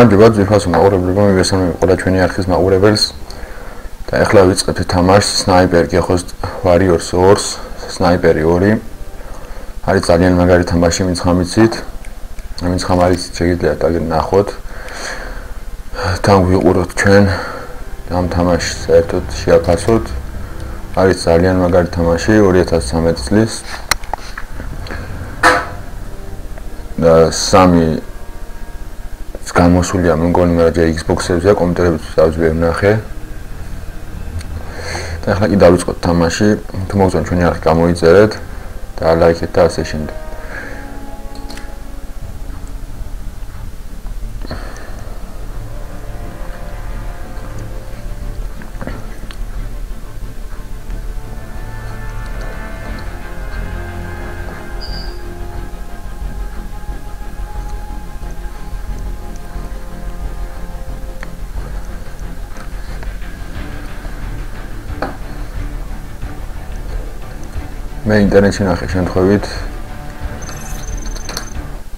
გამარჯობა ძვირფასო მაყურებლებო, მოგესალმებით ყველა ჩვენი არხის მაყურებელს. და ახლა ვიწყებთ თამაშს Sniper Ghost Warriors 2-ს, Sniper 2. არის ძალიან მაგარი თამაში, ვინც ხამიცით. ვინც ხამარიც შეგიძლიათ ნახოთ. თან ვიყუროთ ჩვენ ამ თამაშს საერთოდ შეაფასოთ. არის ძალიან მაგარი თამაში 2013 წლის. და სამი გამოსულია მგონი მაგრამ Xbox-ებზე კომპიუტერებზე დავძვე ვნახე. და ახლა კი დავიწყოთ თამაში. თუ მოგწონთ ჩვენი არხი გამოიწერეთ და ლაიქეთ და ასე შემდეგ. მე ინტერნეტში ნახე შემთხვევით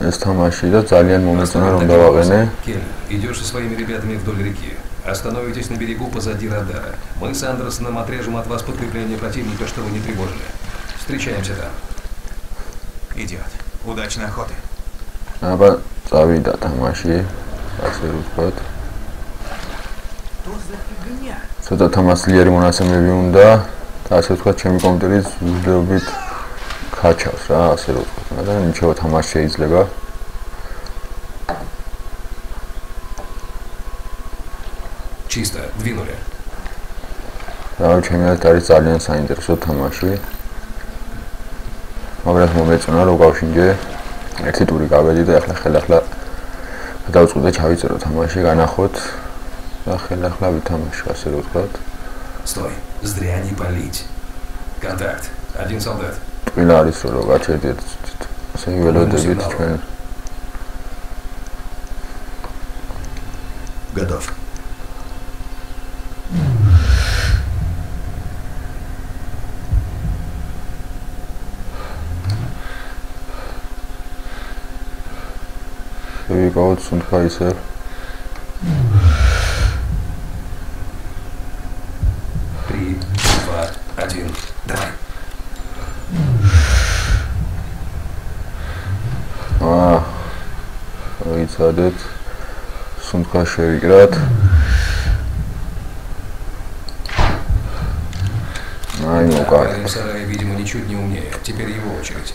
ეს თამაში და ძალიან მომეწონა რომ დავაყენე. Идёшь со своими ребятами вдоль реки. Остановитесь на берегу позади радара. Мы с Андерсоном отрежем от вас подкрепление противника, чтобы не тревожили. Встречаемся там. Идёт. Удачной охоты. აბა წავიდა თამაში, ასე ვთქვათ. ცოტა თამაშლიერი მონაცემები უნდა და ასე ვთქვათ ჩემი კომპიუტერის ზუსტობით ქაჩავს რა, ასე ვთქვათ. მაგრამ ნიჩეო თამაში შეიძლება. Чисто, двинули. რა ჩემს არის ძალიან საინტერესო თამაში. მაგრამ მომეწონა რომ გავშინჯე ერთი ტური გავედი და ახლა ხელახლა დავწყდე ჩავიწერო თამაში, განახოთ და ხელახლა ვითამაშო, ასე ვთქვათ. Стой, зря не палить. Контакт. Один солдат. Ყველა არის რომ გაჩერდეთ ასე ველოდებით ჩვენ. Готов. შევიკავოთ სუნთქა ისევ. Давай. Იცადეთ. სუნთქა შევიკრათ. Ай, ну как. Сарай, видимо, ничуть не умнее. Теперь его очередь.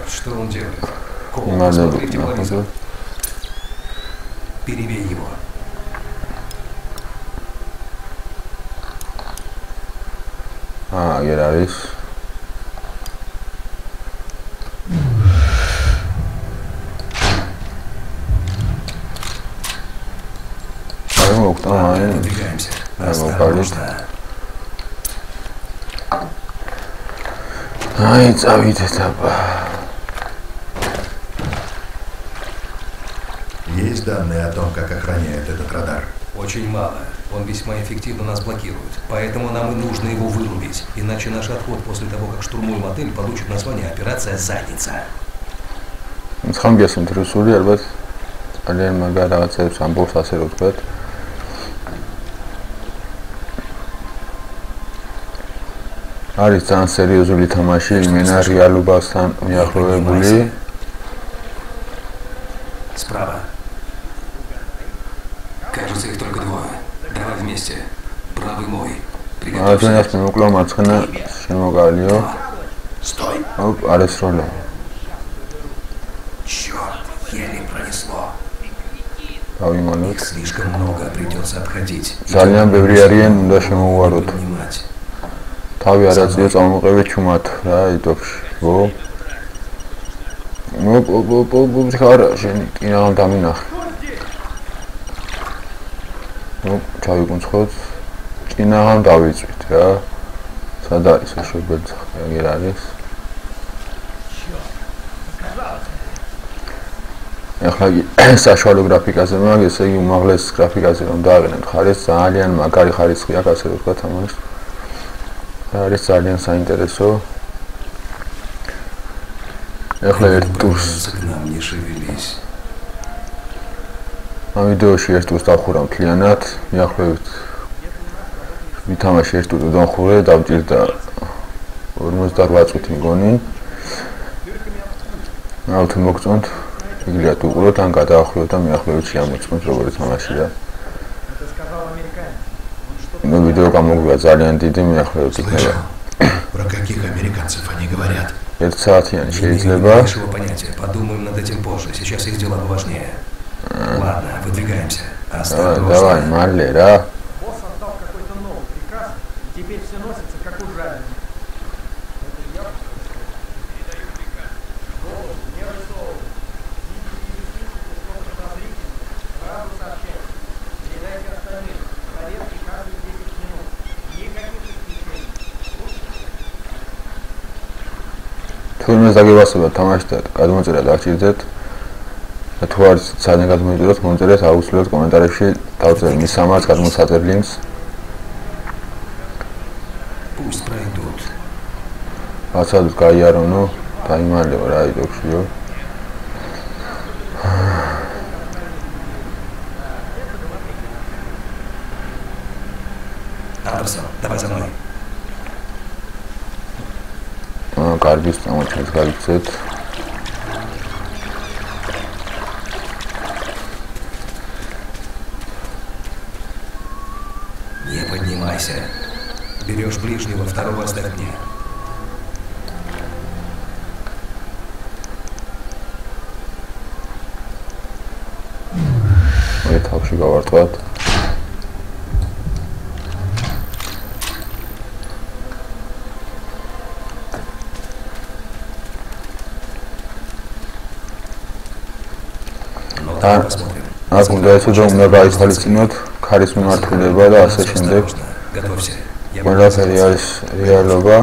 Что он делает? Посмотри в тепловизор. Перебей его. Агერ არის. აი მოვხდა აი. Ай, წავიდეთ აბა. Есть данные о том, как охраняет этот радар? Очень мало. Он весьма эффективно нас блокирует. Поэтому нам и нужно его вырубить. Иначе наш отход после того, как штурмуем отель, получит название «Операция Задница». Схамгес интересули, ალბათ ძალიან მაგარ რაღაცებს ამბობს, ასე რომ ვთქვათ. არის ძალიან სერიოზული თამაში, იმენა რეალობასთან მიახლოვებული. Справа. Кажется, их только двое. Давай вместе. Правый мой. Приготовься. Нас მოკლო მარცხენა შემოგალიო. Стой. Оп, არის როლო. Черт, еле пронесло. Их слишком много, придется обходить. ძალიან ბევრი არიან, უნდა შემოვუაროთ. თავი არ აწიო წამოყევით ჩუმად რა იტოფში. ო. მო ხარა შენ კინაღამ დამინახე. ნუ ჩავიკუნცხოთ. კინაღამ დავიწვით რა. სად არის შეგბეძ აგერ არის. ახლა საშუალო გრაფიკაზე მაგ ესე იგი უმაღლეს გრაფიკაზე რომ დააყენებთ ხარეს ძალიან მაგარი ხარისხი აქვს ასე ვთქვათ ამას. არის ძალიან საინტერესო. ახლა ერთ ტურს ამ ვიდეოში ერთ ტურს დავხურა მთლიანად, მიახლოებით ვითამაში ერთ ტურს დავხურე, დავჭირდა 58 წუთი მგონი. აუთ მოგწონთ, შეგიძლიათ უყუროთ, ან გადაახვიოთ და მიახლოებით შეამოწმოთ როგორ ითამაშია. Ну, видео გამოგვივა ძალიან დიდი, მიახლოებით იქნება. Про каких американцев они говорят? ერთ საათიანი შეიძლება. Подумаем над этим позже. Сейчас их дела поважнее. Ладно, выдвигаемся. Давай, мали, да? Босс отдал какой-то новый приказ, и теперь все носится как ужаленные. Это я передаю приказ. Голос не высовывай. Видите или слышите что-то подозрительное, сразу сообщайте. Передайте остальным. Проверки каждые 10 минут. Никаких исключений. თურმეს დაგებასებათ თამაშთა გადმოწერა დაგჭირდეთ და თუ არ ძალიან გადმოიწეროთ მომწერეთ აუცილებლად კომენტარებში დავწერთ მის სამართ გადმოსაწერ ლინკს. Пусть пройдут. აცადოთ გაიარონო, დაიმალეო რა იდოქშიო. Андерсон, давай за мной. კარგის წამოჩენს გაიქცეთ. Не поднимайся. Берешь ближнего, второго оставь мне. მე თავში გავარტყათ. აქ უნდა იცოდე უნდა გაიხალისწინოთ ქარის მიმართულება და ასე შემდეგ. ყველაფერი არის რეალობა.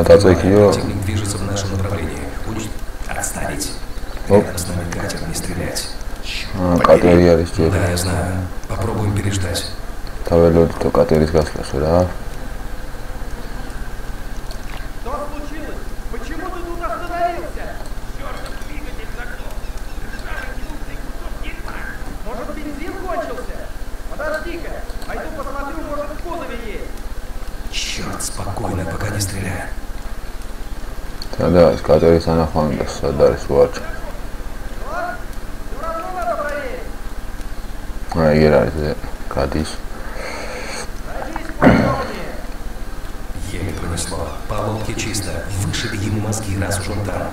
დაწეკიო. Движется в нашем направлении. Отставить. Рядом с нами катер, не стрелять. კატერი არის ჯერ. Да, я знаю. Попробуем переждать. დაველოდით თო კატერის გასვლას რა. Что случилось? Почему ты тут остановился? Чёртов двигатель заглох. Ржавый ненужный кусок дерьма. Может, бензин кончился? Подожди-ка. Пойду посмотрю, может, в кузове есть. Черт, спокойно, пока не стреляй. და ეს კატერის ანახვამი და სად არის ვარჩა. Все равно надо проверить. ეგერ არის გადის. Садись поудобнее. Еле пронесло. По лодке чисто. Вышиби ему мозги, раз уж он там.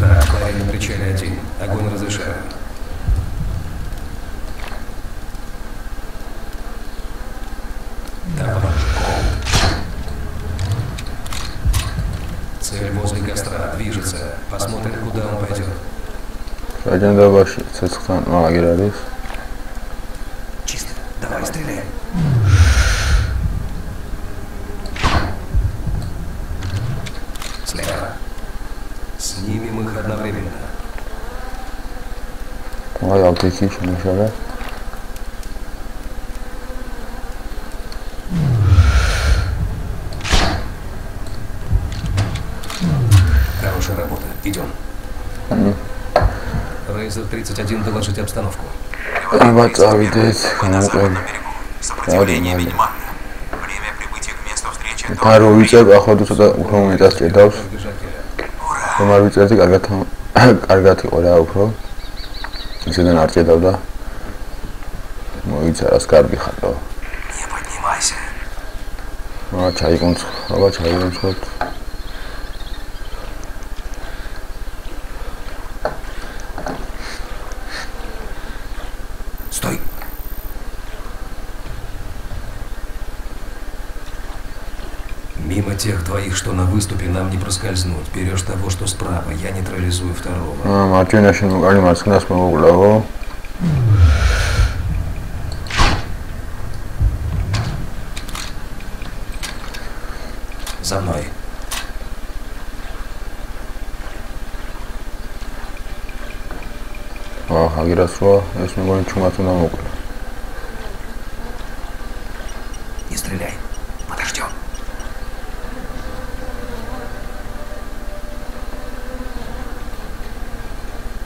Так, парень на причале один. Огонь разрешаю. Давай. Цель возле костра. Движется. Посмотрим, куда он пойдет. რაჯანდაბაში ცეცხლთან მაგერ არის. Чисто. Давай, стреляй. Слева. Снимем их одновременно. აი ავტიქი შემოშალე. Хорошая работа. Идем. Рейзер 31, доложить обстановку. აბა წავიდეთ, გამოვყევი. Сопротивление минимальное. Время прибытия к месту встречи до... და რო ვიწებ, ახლა ცოტა უფრო მეტად ჭედავს. რომ არ ვიწერდი, კარგად იყო რა უფრო. ისედან არ ჭედავდა. მოიცა რას კარგი ხარდო. Не поднимайся. ჩაიკუნცხ, აბა ჩაიკუნცხოთ. Стой. Мимо тех двоих, что на выступе, нам не проскользнуть. Берешь того, что справа, я нейтрализую второго. მარჯვენაში მოკალი მარცხნას მოვუკლავო. За мной. აგირასვა ეს მეგონი ჩუმად უნდა მოკლა. стреляй. Подождем.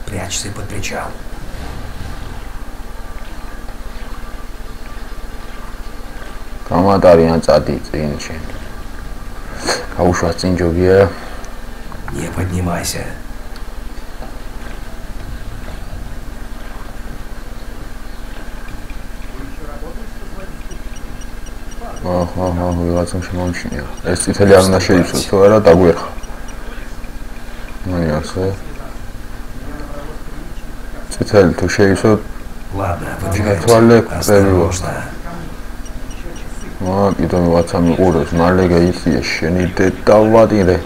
Прячься под причал. გამატარიან წადი წინში. გაუშვა წინ ჯობია. Не поднимайся. ვიღაცამ შემომჩნია. ეს წითელი არ უნდა შეიცვალოს თუ არა დაგვერხა. ასე. წითელი თუ შეიცვალოს Ладно, выдвигайся. Туалет, Осторожно. კიდევ ვიღაცა მიყურებს, მალე გაიხია შენი დედავადირე.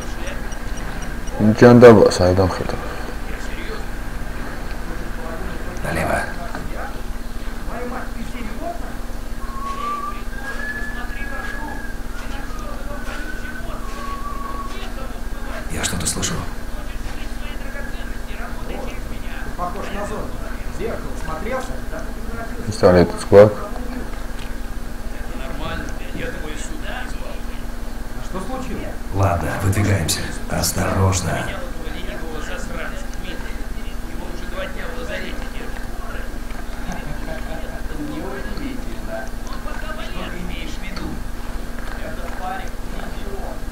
ჯანდაბა საიდან ხედავ? Налево. Я что-то слышу. Похож на зону. В зеркало смотрелся, да? პისტოლეტიც გვაქვს. Что случилось? Ладно, выдвигаемся. Осторожно.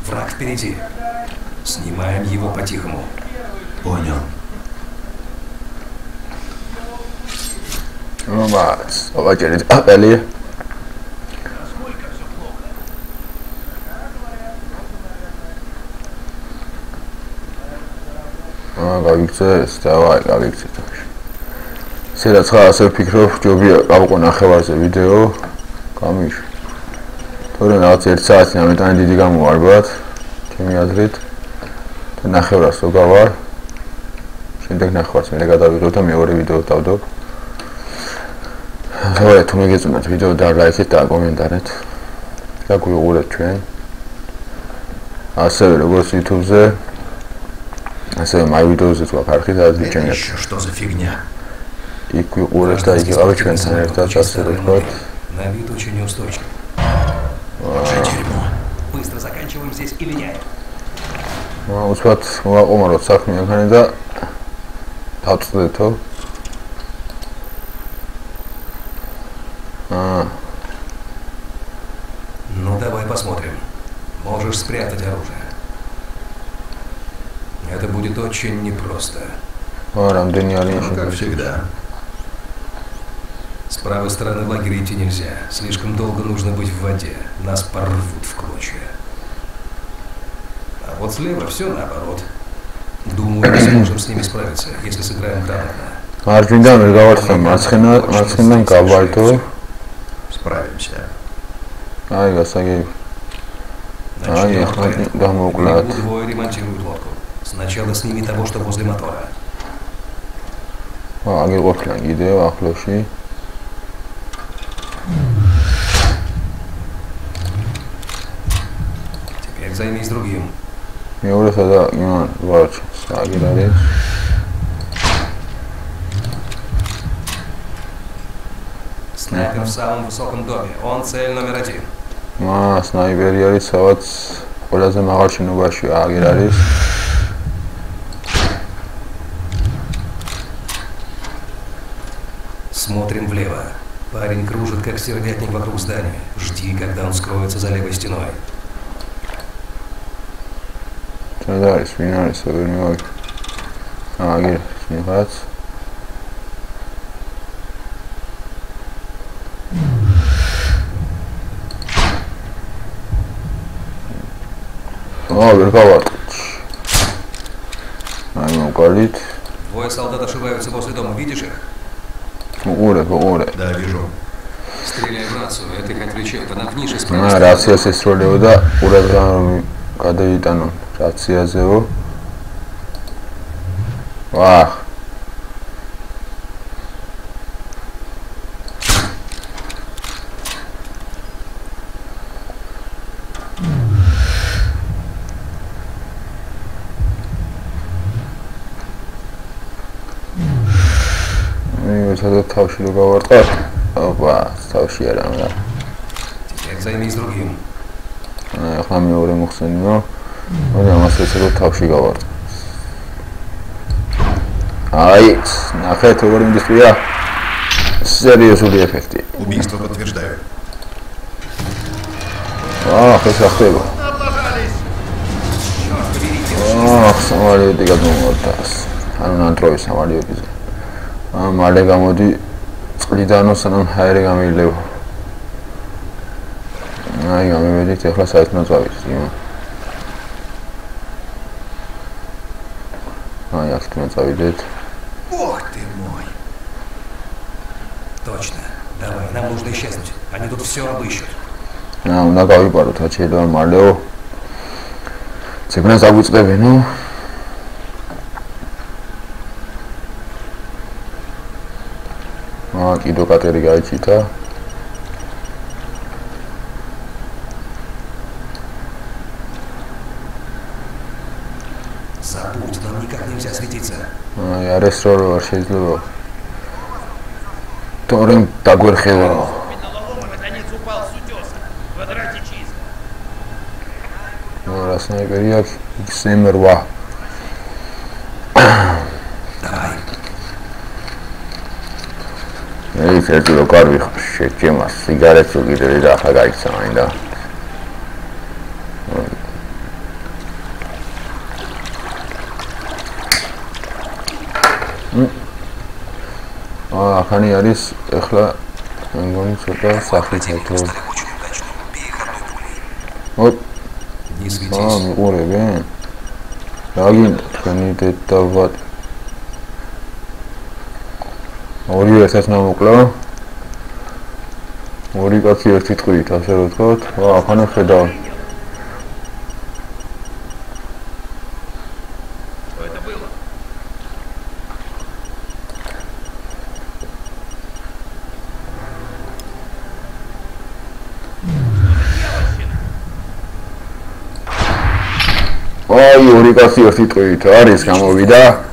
Враг впереди. Снимаем его по-тихому. Понял. Маш, ვაჭერით აყელია. გავიქცეს, დავაი, გავიქცეთ. სადაც ხარ ასე ვფიქრობ, ჯობია გავყო ნახევარზე ვიდეო, გამიშ. თორემ რაღაც 1 საათი ამეტანი დიდი გამოვარბათ, ჩემი აზრით. და ნახევარს რო გავარ. შემდეგ ნახევარს მე გადავიღებ და მეორე ვიდეო დავდო. ახლა თუ მეგეწონათ ვიდეო და ლაიქეთ და კომენტარეთ. გაგვიყურეთ ჩვენ. ასევე როგორც YouTube-ზე ასევე my videos-ზე თქვა ხარხი და Это ჩენეთ. еще что за фигня? იქ ვიყურეთ და იქ ვიყავით ჩვენთან ერთად ასე ვთქვათ. На вид очень неустойчив. Вот же дерьмо. Быстро заканчиваем здесь и линяем. უცბად მოვაყომაროთ საქმე აქანი და დავწდეთო. Ну давай посмотрим. Можешь спрятать оружие. Это будет очень непросто. რამდენი არის Ну, как всегда. С правой стороны лагеря идти нельзя. Слишком долго нужно быть в воде. Нас порвут в клочья. А вот слева все наоборот. Думаю, мы сможем с ними справиться, если сыграем грамотно. მარჯვნიდან ვერ გავარცხა მარცხნიდან გავაიტო. Справимся. აი გასაგები. Ай, Начнем охотник, да, моглад. Двое ремонтируют лодку. Сначала сними того, что возле мотора. აგიყოფლან კიდევ ახლოში. Теперь займись другим. მეორესა და იმან ვარჩ. აგერ არის. Снайпер в самом высоком доме. Он цель номер 1. სნაიპერი არის, სადაც ყველაზე მაღალ შენობაში აგერ არის. Смотрим влево. Парень кружит, как стервятник вокруг здания. Жди, когда он скроется за левой стеной. Tad არის, ვინ არის, ვერ მივაკ. აგერ, შეხაც. ვერ გავარტყით. აი მოკალით. Двое солдат ошиваются возле дома. Видишь их? უყურე. Да, вижу. Стреляй в рацию. Это их отвлечет. Она в нише с აა правой стороны. რაციას ესროლებო და ყურადღება გადაიტანო რაციაზეო. ვაჰ. მე სადაც თავში რო გავარტყა. ოპა, თავში არა მაგრამ. Теперь займись другим. ახლა მეორე მოხსენიო. მაგრამ ასე რომ თავში გავარდ. Ай, ნახეთ როგორი ინდუსტრია. Серьезный эффект. Убийство подтверждаю. Хорошо ხდება. სამალიოდი გადმოვარდას. ანუ ნანტროვის სამალიოდიზე. მალე გამოდი წყლიდანო სანამ ჰაერი გამილევა. აი გამივედით ახლა საერთოდ წავიდეთ. Ай, ახლა წავიდეთ. Ох ты мой. Точно. Давай, нам нужно исчезнуть. Они тут все обыщут. უნდა გავიპაროთ რა შეიძლება მალეო. ცეკვნა დაგვიწყებინო. კიდო კატერი გაიჩიტა. Забудь, нам никак нельзя светиться. Ай, არის რო არ შეიძლება. Торем დაგვერხევა. რა სნაიპერი აქვს? XM8. Давай. ეს ერთი რო კარგი შეჭემა სიგარეტს უკიდე და ახლა გაიქცა მაინდა. ახანი არის ახლა მეგონი ცოტა სახით აითო. ოპ Не светись. მიყურებენ? რა გინდა თქვენი დედავად? ორი ერთად მომოკლა. ორი კაცი ერთი ტყვით, ასე რომ ვთქვათ. ახლა ხედავ. აი ორი კაცი ერთი ტყვით არის გამოვიდა.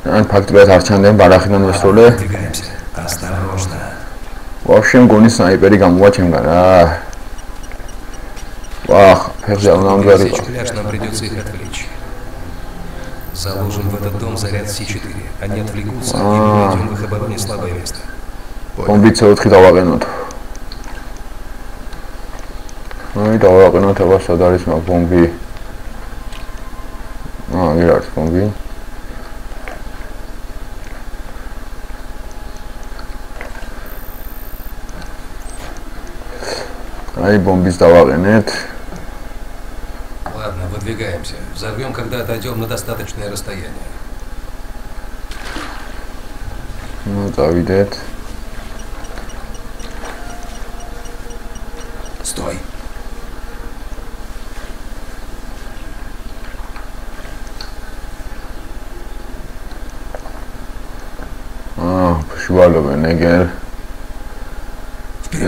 ან ფაქტობრივად არ ჩანდნენ ბარახიდან ვესროლე. Двигаемся. Осторожно. Вообще მგონი სნაიპერი გამოვა ჩემგან რა. ვახ, ფეხზე უნდა ამგარიყო. Пляж нам придется их отвлечь. Заложим в этот дом заряд С4. Они отвлекутся, и мы найдем в их обороне слабое место. Бомбი C4 დავაყენოთ. აი დავაყენოთ აბა სად არის მაგ ბომბი. აი არის ბომბი. Ай, бомбис даваყენეთ. Ладно, выдвигаемся. Взорвем, когда отойдем на достаточное расстояние. Ну, давидет. Стой. შუალობენ ეგერ.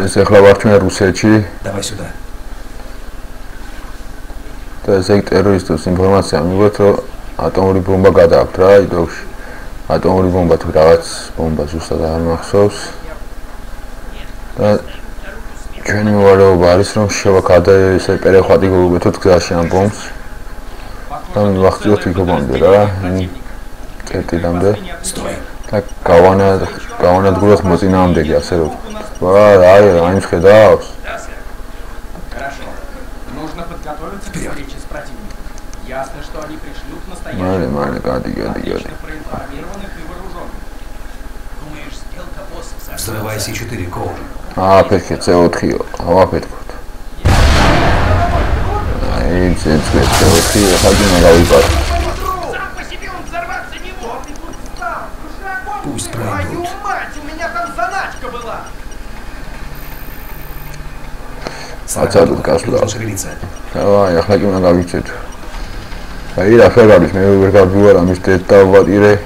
ეს ახლა ვარ ჩვენ რუსეთში. Давай сюда. და ეს ტერორისტებს ინფორმაცია მივიღეთ, რომ ატომური ბომბა გადააქვთ რა იდოქში. ატომური ბომბა თუ რაღაც ბომბა ზუსტად არ მახსოვს. და ჩვენი მოვალეობა არის, რომ შევაქადე ესე პერეხვატი გულობეთოთ გზაში ამ ბომბს. და მივახციოთ იქობამდე რა. კეტილამდე. Стой. და გავანადგუროთ მოწინააღმდეგე, ასე რომ. Они ხედავს. Хорошо. Нужно подготовиться к встрече с противником. Ясно, что они пришлют настоящих. Мали, гади. Отлично проинформированных и вооруженных. Думаешь, сделка боссов со... Взрывай С4, Коул. Петки, C4, авапеткот. Ай, C4, один навипар. Сам по себе он взорваться не мог. Ты тут встал. Пусть Твою пройдут. мать, у меня там заначка была. Ацадут გასვლა. Нужно шевелиться. Давай, ახლა კი უნდა გავიცეთ. აი რა ფერადის მე ვერ გავდივარ ამის დედა ვატირე.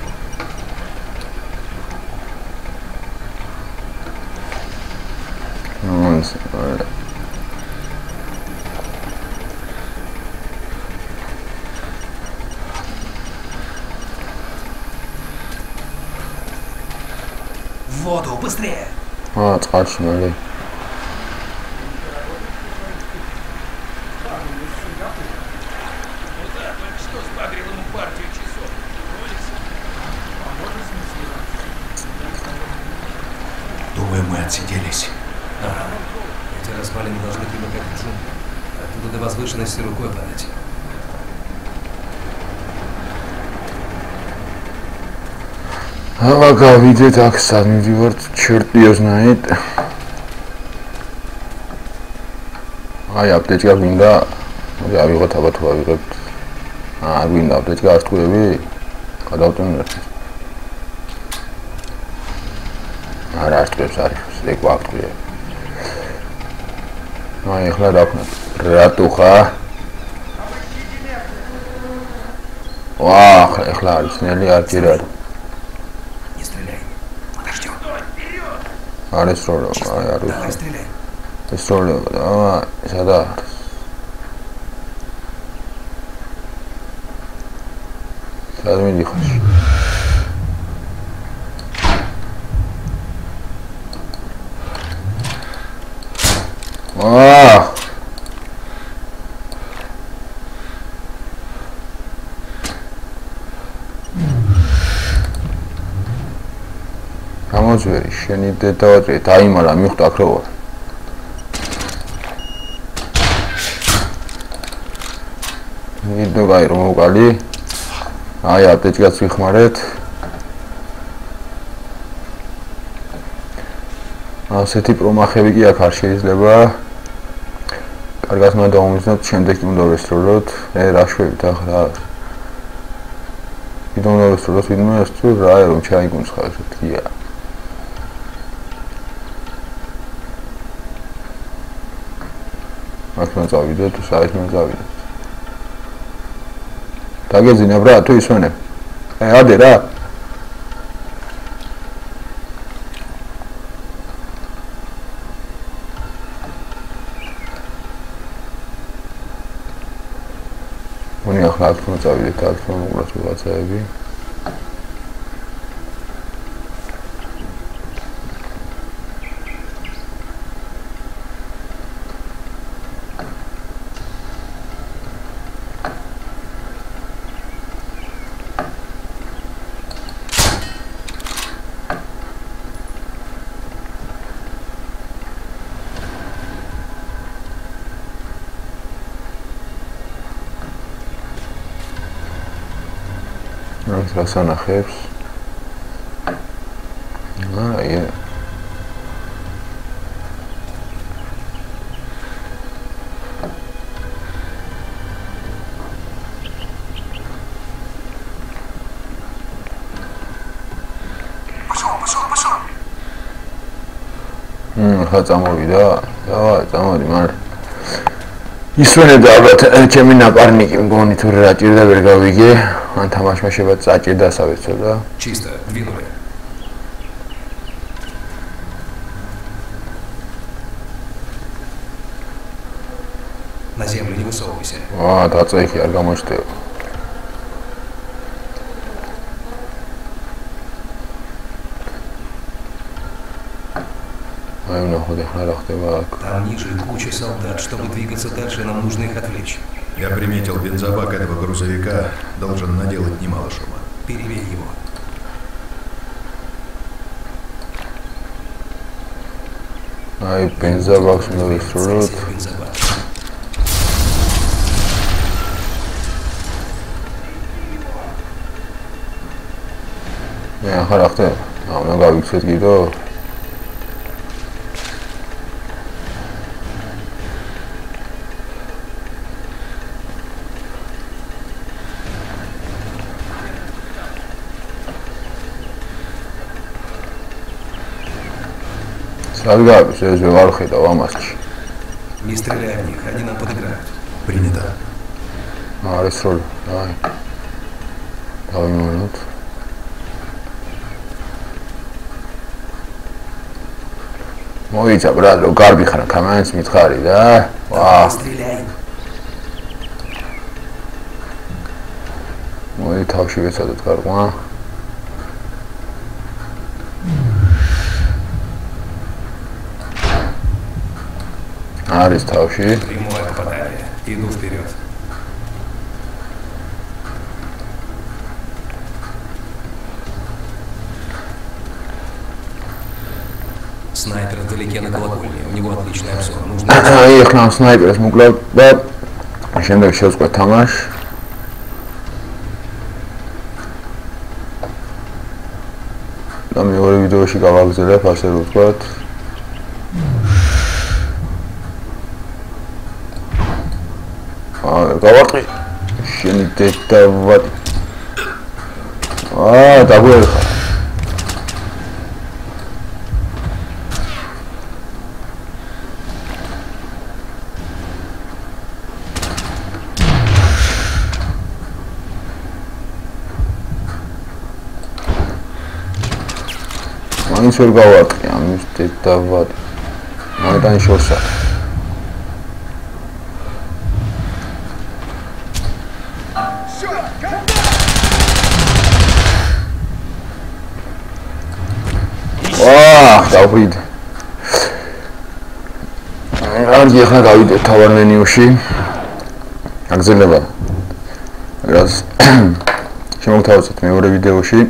В воду, быстрее! წყალში მალე. развалины должны примыкать к джунглям. Оттуда до возвышенности рукой подать. გავიდეთ აქ სამივივართ ჩერტიოს ნაით. აი აპტეჭკა გვინდა? ავიღოთ აბა თუ ავიღებთ. გვინდა აპტეჭკა არტყუები? გადავტუნოთ. არა არტყუებს არის, ეგ ვარტყუები. აი ახლა დავქნათ. რატო ხა? ვაა, ახლა არის ნელი არჯერ არის. არის როლო, აი არის. ეს როლო, სადა არის? სად მიდიხარ? გამოძვერი, შენი დედავადრე დაიმარა, მიხვდა აქ რო ვარ. მიდო გაი რომ მოვყალი. აი აპტეჭკაც ვიხმარეთ. ასეთი პრომახები კი აქ არ შეიძლება. კარგად უნდა დავუმიზნოთ, შემდეგ კი უნდა ვესროლოთ. რა შვებით ახლა? კიდე უნდა ვესროლოთ ვინმე ეს თუ რა რომ ჩაიგუნცხა ესეთია. აქ წავიდეთ, თუ საერთოდ წავიდეთ. დაგეძინა ბრა, თუ ისვენებ. ადე რა. მონი ახლა აქ წავიდეთ, აქ მოგულოთ ვიღაცაები. რას ანახებს? აი. Пошел. ხა წამოვიდა? დავაი, წამოდი, მაგრამ ისვენებ ალბათ ჩემი ნაპარნიკი მგონი თუ რა ჭირდა ვერ გავიგე. ან თამაშმა შევა წაჭირდა ასავეცო და. Чисто, двинули. На землю не высовывайся. დაწეიქი არ გამოჩნდება. Ай, нахуй, რა ხდება აქ? Там ниже куча солдат. Чтобы двигаться дальше, нам нужно их отвлечь. Я приметил бензобак этого грузовика, должен наделать немало шума. Перевей его. Ай, бензобак снова. მე ახლა რა ხდება? უნდა გავიქცეთ კიდო? Сальгаб, сейчас же вархита, вамаски. Не стреляй в них, они нам подыграют. Принято. Аресроль, давай. Давай минут. Моица, брат, гарби хана, каменс митхари, да? Давай, стреляй. Мои тавши вецадат гарма. Арис тавши. Прямое попадание. Иду вперед. Снайпер вдалеке на колокольне. У него отличный обзор. Нужно... აი ახლა ამ სნაიპერს მოკლავ და შემდეგ შევწყვეტ თამაშს. და მეორე ვიდეოში გავაგზავნებ ასე რომ ვთქვათ. გავარტყი. შენი დედავად. დაგვერხა. მაინც ვერ გავარტყი ამის დედავად. მაგდან შორსა. დავიდე. კარგი, ახლა გავიდე თავარ მენიუში. აგზელება. რაც შემოგთავაზეთ მეორე ვიდეოში.